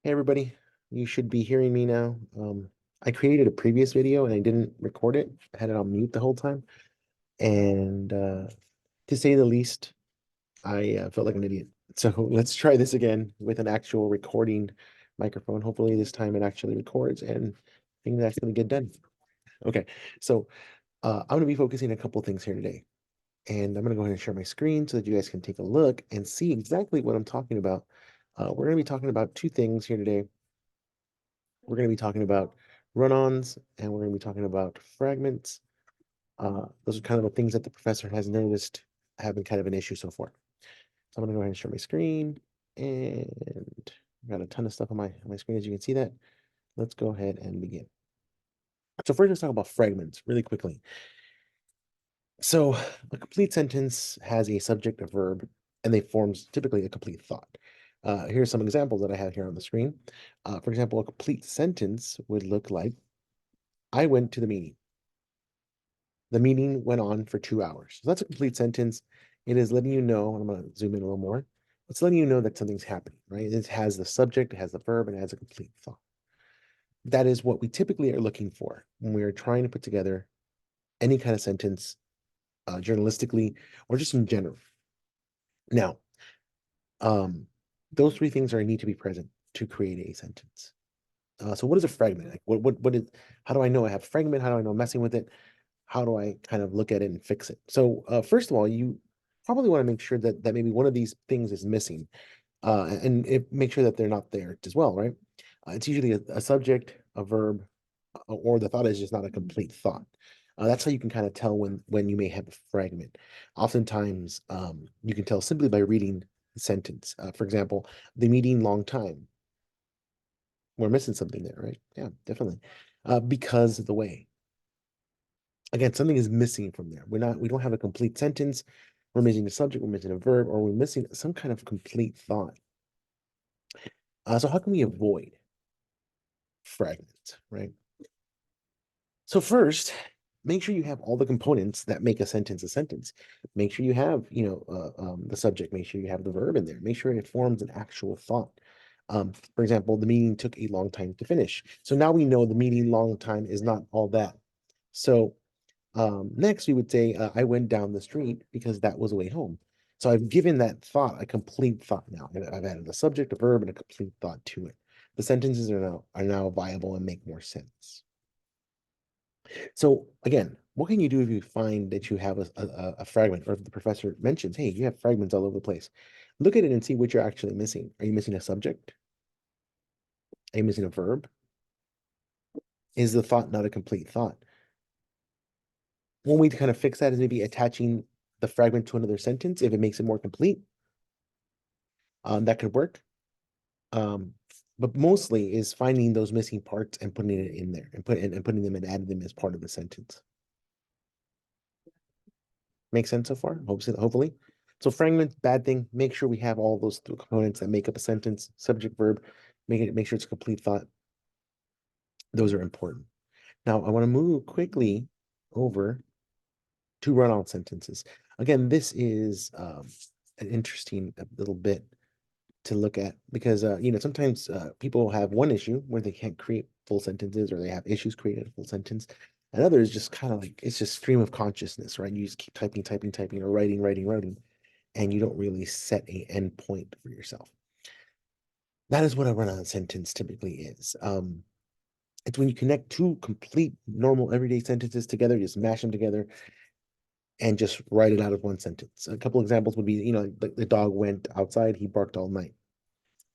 Hey everybody, you should be hearing me now. I created a previous video and I didn't record it. I had it on mute the whole time. And to say the least, I felt like an idiot. So let's try this again with an actual recording microphone. Hopefully this time it actually records and I think that's going to get done. Okay, so I'm going to be focusing on a couple things here today. And I'm going to go ahead and share my screen so that you guys can take a look and see exactly what I'm talking about. We're going to be talking about two things here today. We're going to be talking about run-ons and we're going to be talking about fragments. Those are kind of the things that the professor has noticed have been kind of an issue so far. So I'm going to go ahead and share my screen, and I've got a ton of stuff on my screen, as you can see that. Let's go ahead and begin. So first, let's talk about fragments really quickly. So a complete sentence has a subject, a verb, and they forms typically a complete thought. Here's some examples that I have here on the screen. For example, a complete sentence would look like, I went to the meeting. The meeting went on for 2 hours. So that's a complete sentence. It is letting you know, and I'm going to zoom in a little more. It's letting you know that something's happening, right? It has the subject, it has the verb, and it has a complete thought. That is what we typically are looking for when we are trying to put together any kind of sentence, journalistically or just in general. Now, those three things need to be present to create a sentence. So what is a fragment? Like what is, how do I know I have a fragment? How do I know I'm messing with it? How do I kind of look at it and fix it? So first of all, you probably want to make sure that maybe one of these things is missing, and make sure that they're not there as well, right? It's usually a subject, a verb, or the thought is just not a complete thought. That's how you can kind of tell when you may have a fragment. Oftentimes, you can tell simply by reading the sentence. For example, the meeting long time. We're missing something there, right? Yeah, definitely. Because of the way. Again, something is missing from there. We don't have a complete sentence. We're missing a subject, we're missing a verb, or we're missing some kind of complete thought. So how can we avoid fragments, right? So first, make sure you have all the components that make a sentence a sentence. Make sure you have, the subject. Make sure you have the verb in there. Make sure it forms an actual thought. For example, the meeting took a long time to finish. So now we know the meeting long time is not all that. So next, we would say, I went down the street because that was the way home. So I've given that thought a complete thought now. I've added a subject, a verb, and a complete thought to it. The sentences are now viable and make more sense. So again, what can you do if you find that you have a fragment, or if the professor mentions, hey, you have fragments all over the place? Look at it and see what you're actually missing. Are you missing a subject? Are you missing a verb? Is the thought not a complete thought? One way to kind of fix that is maybe attaching the fragment to another sentence if it makes it more complete. That could work. But mostly is finding those missing parts and putting it in there and putting them and adding them as part of the sentence. Make sense so far? Hopefully. So fragment, bad thing. Make sure we have all those components that make up a sentence, subject, verb. Make sure it's a complete thought. Those are important. Now I want to move quickly over to run-on sentences. Again, this is an interesting little bit to look at because sometimes people have one issue where they can't create full sentences, or they have issues creating a full sentence, and others just kind of like it's just stream of consciousness, right? You just keep typing, or writing, and you don't really set a end point for yourself. That is what a run-on sentence typically is. It's when you connect two complete normal everyday sentences together, just mash them together and just write it out of one sentence. A couple examples would be, the dog went outside, he barked all night.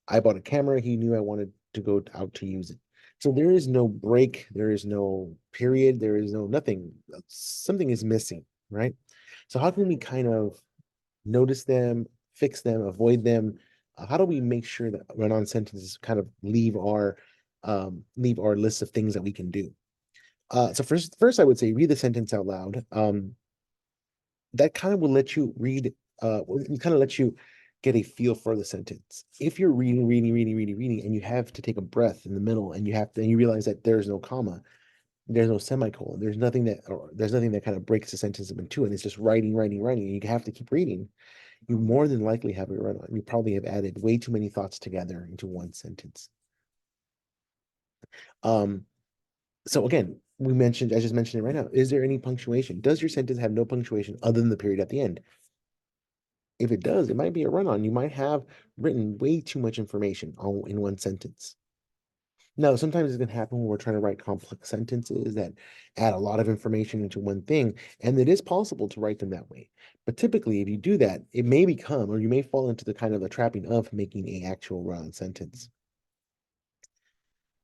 I bought a camera, he knew I wanted to go out to use it. So there is no break, there is no period, there is no nothing. Something is missing, right? So how can we kind of notice them, fix them, avoid them? How do we make sure that run-on sentences kind of leave our list of things that we can do? So first I would say read the sentence out loud. That kind of will let you read, kind of let you get a feel for the sentence. If you're reading, and you have to take a breath in the middle, and you realize that there's no comma, there's no semicolon, there's nothing that kind of breaks the sentence up in two, and it's just writing, and you have to keep reading, you more than likely have a run on. You probably have added way too many thoughts together into one sentence. Um, so again, we mentioned, I just mentioned it right now. Is there any punctuation? Does your sentence have no punctuation other than the period at the end? If it does, it might be a run-on. You might have written way too much information all in one sentence. Now, sometimes it can happen when we're trying to write complex sentences that add a lot of information into one thing, and it is possible to write them that way. But typically, if you do that, it may become, or you may fall into the kind of the trapping of making a actual run sentence.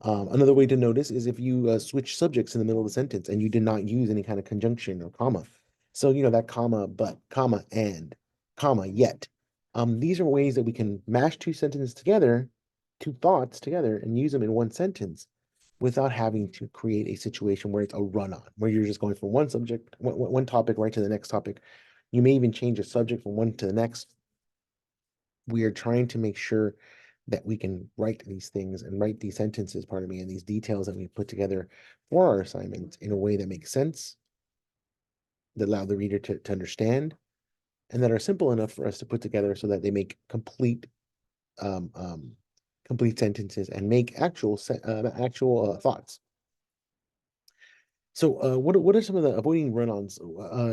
Another way to notice is if you switch subjects in the middle of the sentence and you did not use any kind of conjunction or comma. So, that comma, but, comma, and, comma, yet. These are ways that we can mash two sentences together, two thoughts together, and use them in one sentence without having to create a situation where it's a run-on, where you're just going from one subject, one topic right to the next topic. You may even change a subject from one to the next. We are trying to make sure that we can write these things and write these sentences, pardon me, and these details that we put together for our assignments in a way that makes sense, that allow the reader to understand, and that are simple enough for us to put together so that they make um, um, complete sentences and make actual thoughts. So, what are some of the avoiding run-ons?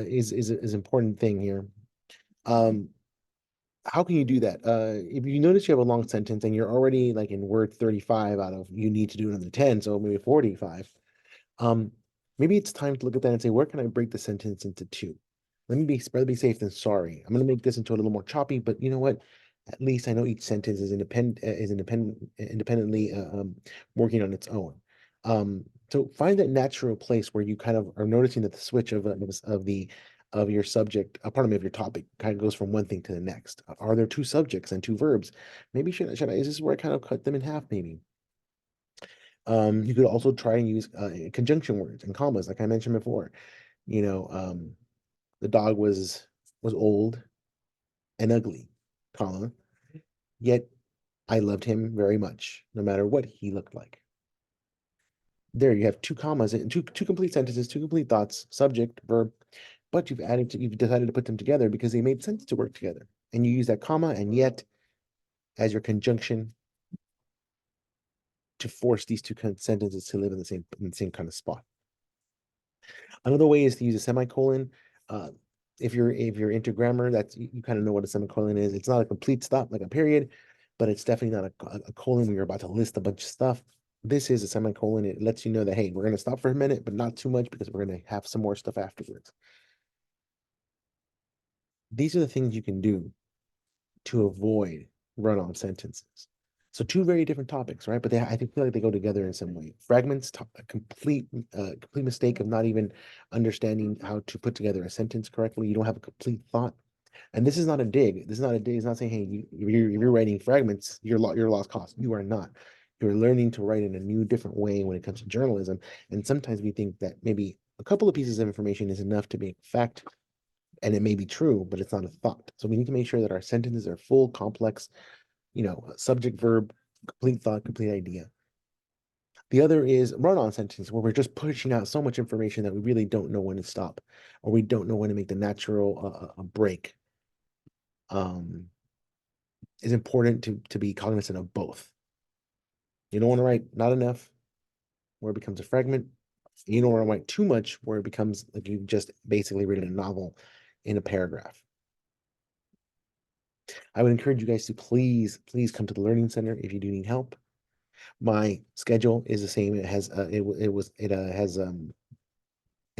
Is important thing here. Um, how can you do that? If you notice you have a long sentence and you're already like in word 35 out of you need to do another 10, so maybe 45. Um, Maybe it's time to look at that and say, where can I break the sentence into two? Let me be rather be safe than sorry. I'm going to make this into a little more choppy, but you know what? At least I know each sentence independently working on its own. So find that natural place where you kind of are noticing that the switch of your subject, pardon me, of your topic kind of goes from one thing to the next. Are there two subjects and two verbs? Maybe should I, is this where I kind of cut them in half? Maybe. You could also try and use conjunction words and commas, like I mentioned before. You know, the dog was old and ugly, comma, yet I loved him very much, no matter what he looked like. There you have two commas and two complete sentences, two complete thoughts, subject, verb, but you've decided to put them together because they made sense to work together. And you use that comma and yet as your conjunction to force these two sentences to live in the same kind of spot. Another way is to use a semicolon. Uh, if you're into grammar, that's you kind of know what a semicolon is. It's not a complete stop like a period, but it's definitely not a colon when you're about to list a bunch of stuff. This is a semicolon. It lets you know that, hey, we're going to stop for a minute, but not too much because we're going to have some more stuff afterwards. These are the things you can do to avoid run-on sentences. So two very different topics, right? But I think feel like they go together in some way. Fragments, a complete mistake of not even understanding how to put together a sentence correctly. You don't have a complete thought. And this is not a dig. This is not a dig. It's not saying, hey, you're writing fragments, you're lost cause. You are not. You're learning to write in a new, different way when it comes to journalism. And sometimes we think that maybe a couple of pieces of information is enough to be fact, and it may be true, but it's not a thought. So we need to make sure that our sentences are full, complex, subject, verb, complete thought, complete idea. The other is run-on sentences where we're just pushing out so much information that we really don't know when to stop, or we don't know when to make the natural break. Is important to be cognizant of both. You don't want to write not enough where it becomes a fragment. You don't want to write too much where it becomes like you've just basically written a novel in a paragraph. I would encourage you guys to please come to the Learning Center if you do need help. My schedule is the same. It has it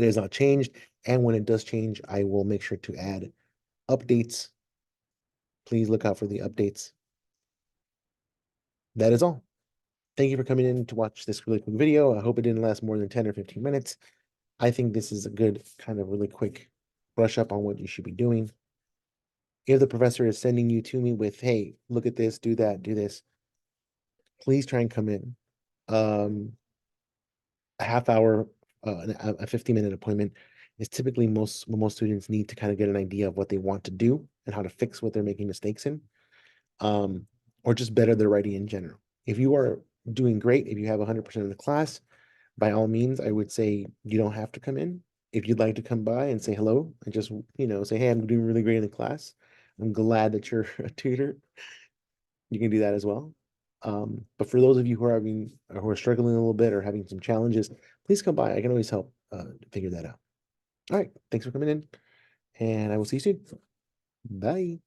has not changed, and when it does change, I will make sure to add updates. Please look out for the updates. That is all. Thank you for coming in to watch this really quick video. I hope it didn't last more than 10 or 15 minutes. I think this is a good kind of really quick brush up on what you should be doing. If the professor is sending you to me with, hey, look at this, do that, do this, please try and come in. A half hour, a 15-minute appointment is typically what most students need to kind of get an idea of what they want to do and how to fix what they're making mistakes in, or just better their writing in general. If you are doing great, if you have 100% of the class, by all means, I would say you don't have to come in. If you'd like to come by and say hello and just, say, hey, I'm doing really great in the class. I'm glad that you're a tutor. You can do that as well. But for those of you who are struggling a little bit or having some challenges, please come by. I can always help figure that out. All right, thanks for coming in, and I will see you soon. Bye.